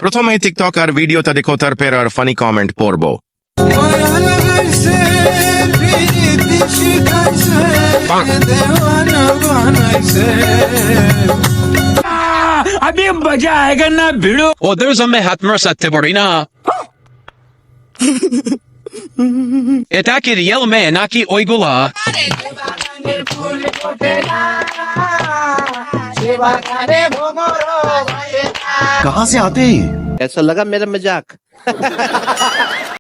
প্রথমে টিকটক আর ভিডিওটা দেখো, তারপর আর ফানি কমেন্ট পড়বো। अभी मजा आएगा ना भिड़ो। ওদের সামনে হাত মারতে পারি না। এটা কি রিয়েল মেয়ে নাকি ওইগুলা? कहाँ से आते हैं? कैसा लगा मेरा मजाक?